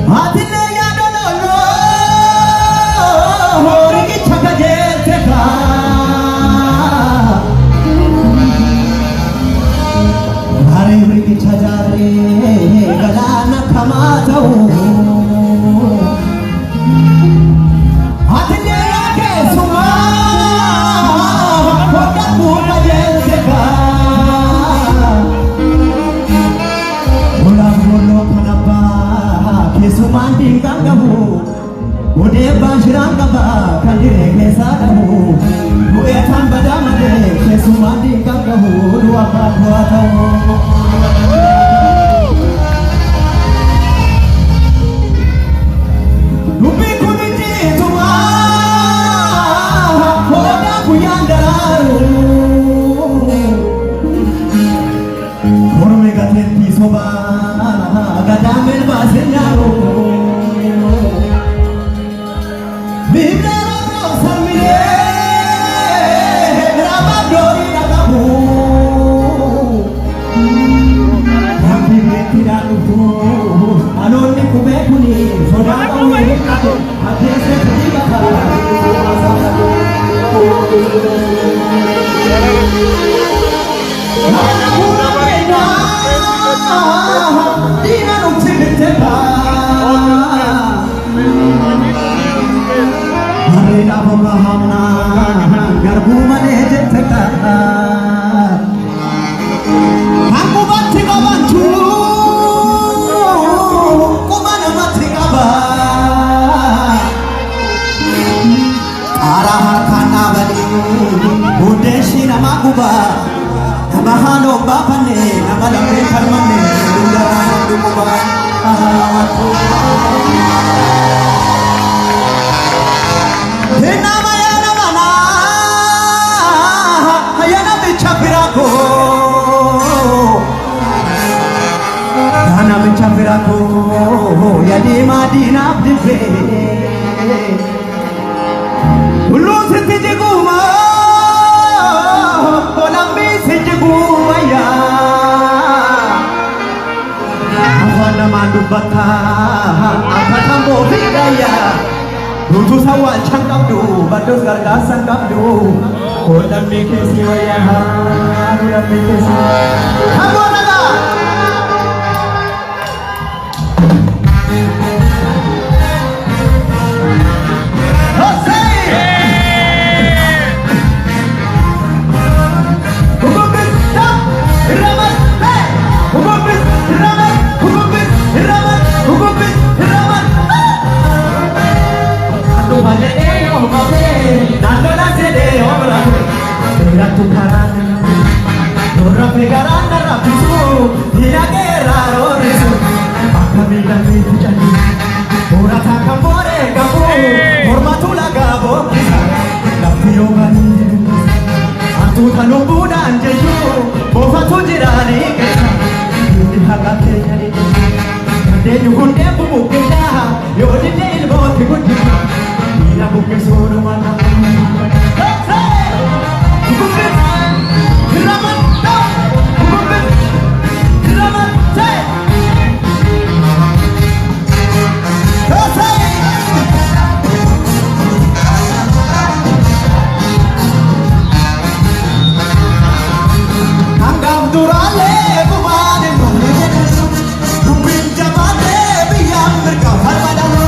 Atine yadolo horigi chakajeka Hare horigi chajare galana kamatau Atine yake suma hoga pujeka Bola bolo panapa Kesumandi kangamu Ode banshirang kaba Kandire kesadamu Buya tambadamade Kesumandi kangamu Dua pakuatamu Lupi kuniti tuma Hoda kuyandaru Korme gaten pisoba Gadamel basenyaru Bidaro samire Rabadori nagamu Hambi betiralu Anoni kubekuni Sodamu wekato Hadese kudibaka Nana huna wena Dina nuksibiteba Harina bhamna garbu mane jetaka Aku bantu bantu Kumana matika ba Araha kana bali Udeshi namakuba Namahano bapane Namalame karmane Dungara dumuba Hena mayana mana Hayana bichapirako Hana bichapirako Yadi madina abdife Ulu siti jiguma Olambi sijiguma ya Afana mandubata Apatambo bidaya Rutu sawal changkabdu, badus gargasan kabdu. Kodam mikesi wayaha, kodam mikesi. Kamu naga. Hosei. Hububis tam, ramat, hey. Hububis ramat, hububis ramat, hububis ramat. Maleo mame, dando la sede obra, era tu carana, no pegarán a rapisu, y la guerra roresu, acamila mi chani, ora taca more cabo, forma tu la cabo, la fio mani, antu tano budan jeju, bofa tu jirani kesa, ni hagate yani, de yugunde bubu kenda, yo de el bote gundi. La boca solo mana. Hububis, ramat, hububis, ramat, Anggap durale kumane mulai. Hubin jamane biar berkafar padamu.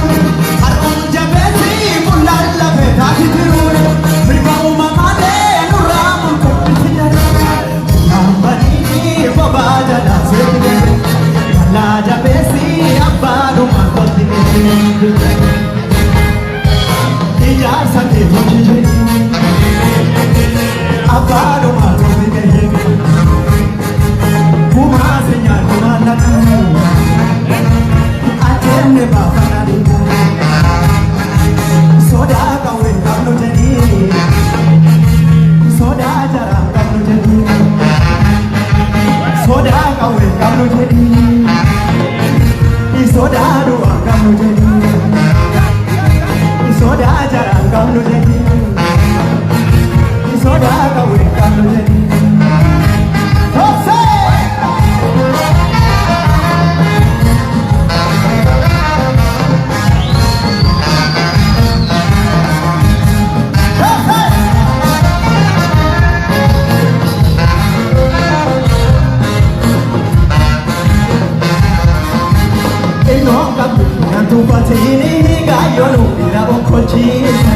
Sini gayonu ira okolchisa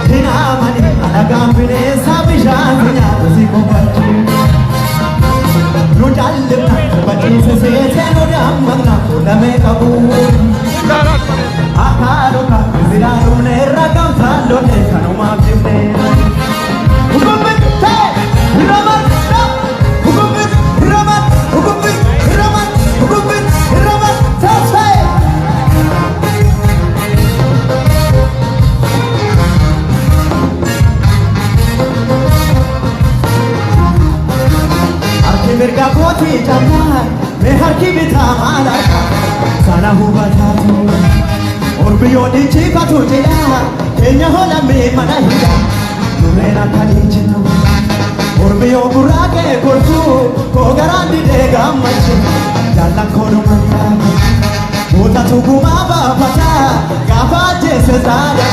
Hina mani alagambine sabishan Hina dosiko bachi Nujallimna bachise se nudamagna Ulame kabu Akaruka zirarune ragamtallone Kanuma bimne Hukumbit te Ramat Hukumbit Ramat Hukumbit Ramat Hukumbit Ramat Tasay Mirga koti jamna mehar ki bita malaka sana huwa tatu orbiyo di chipa tujela kenya hola me manahida numera kalichino orbiyo burake kortu kogarandi dega machi jalla kono manta ota tuguma ba pata gafa jese zada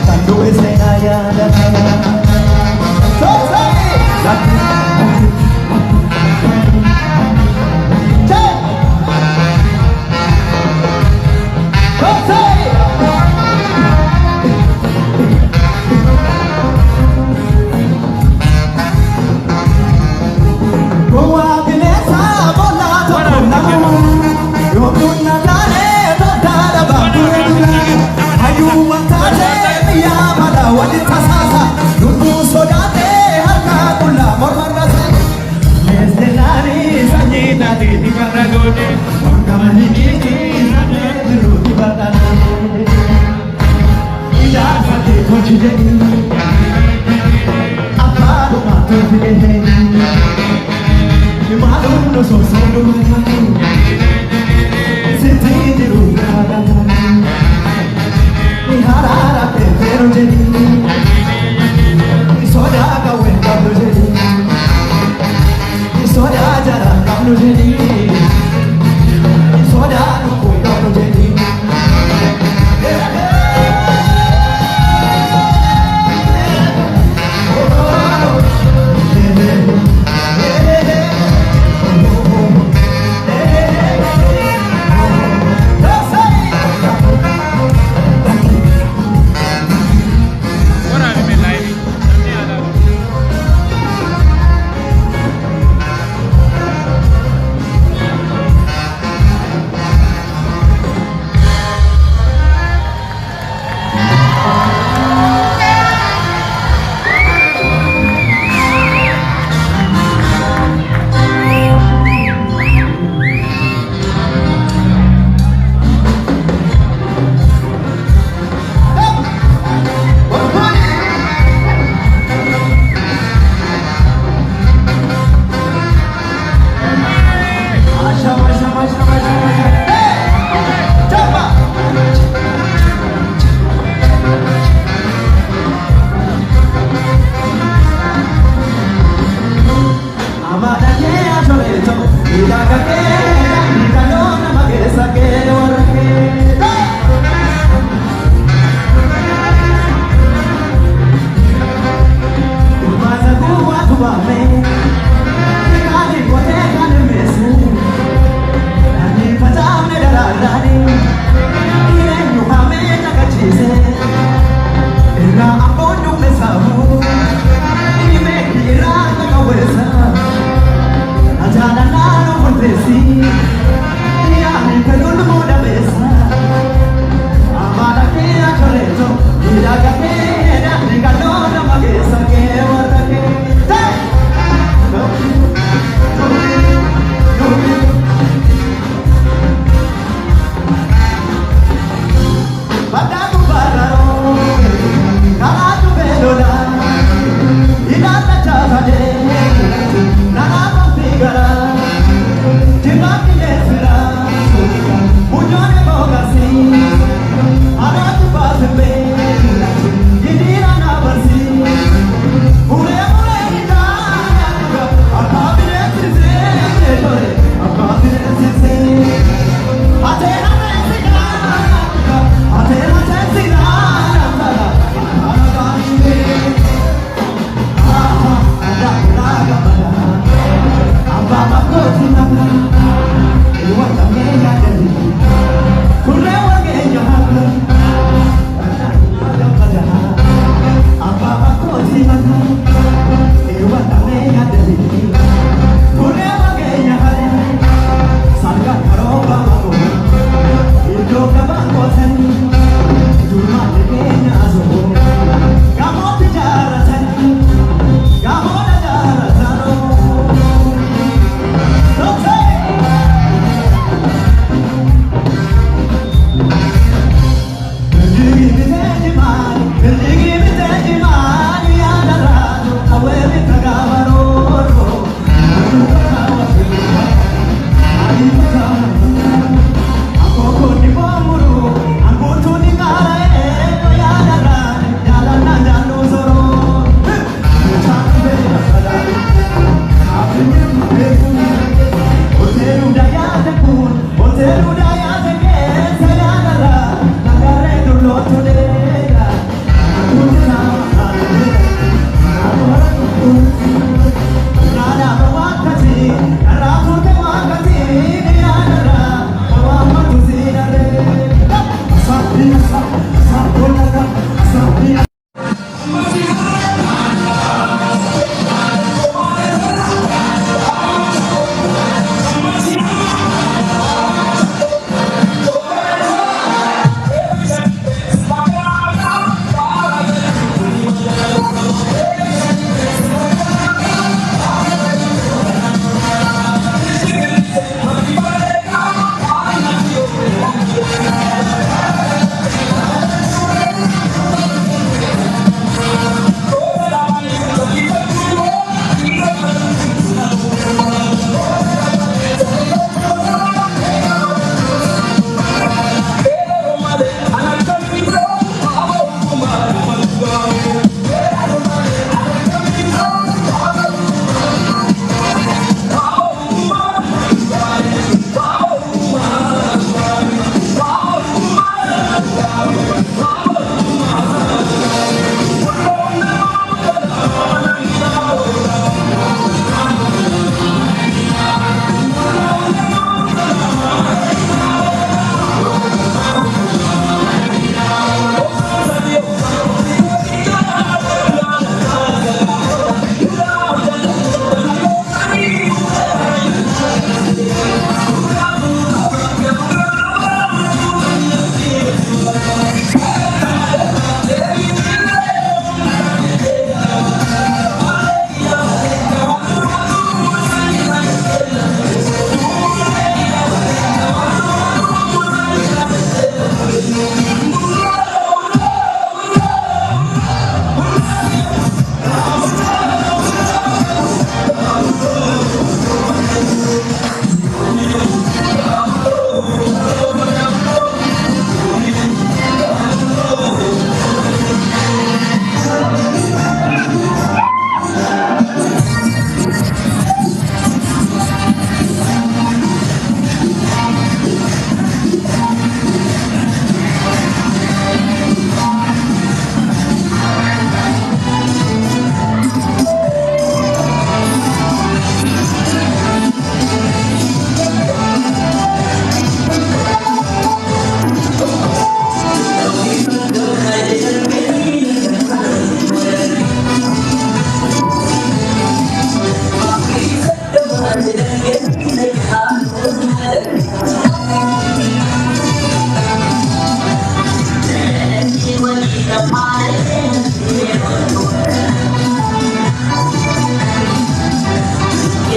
tandu esena ya da so say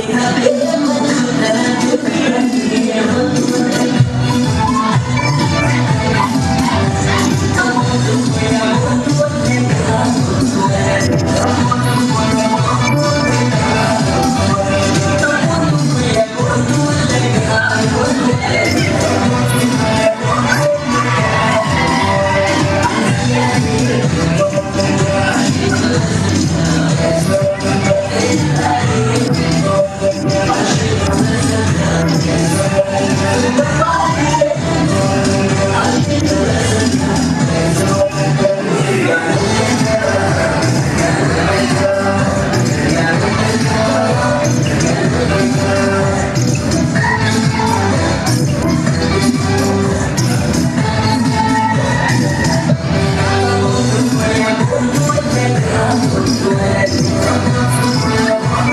Happy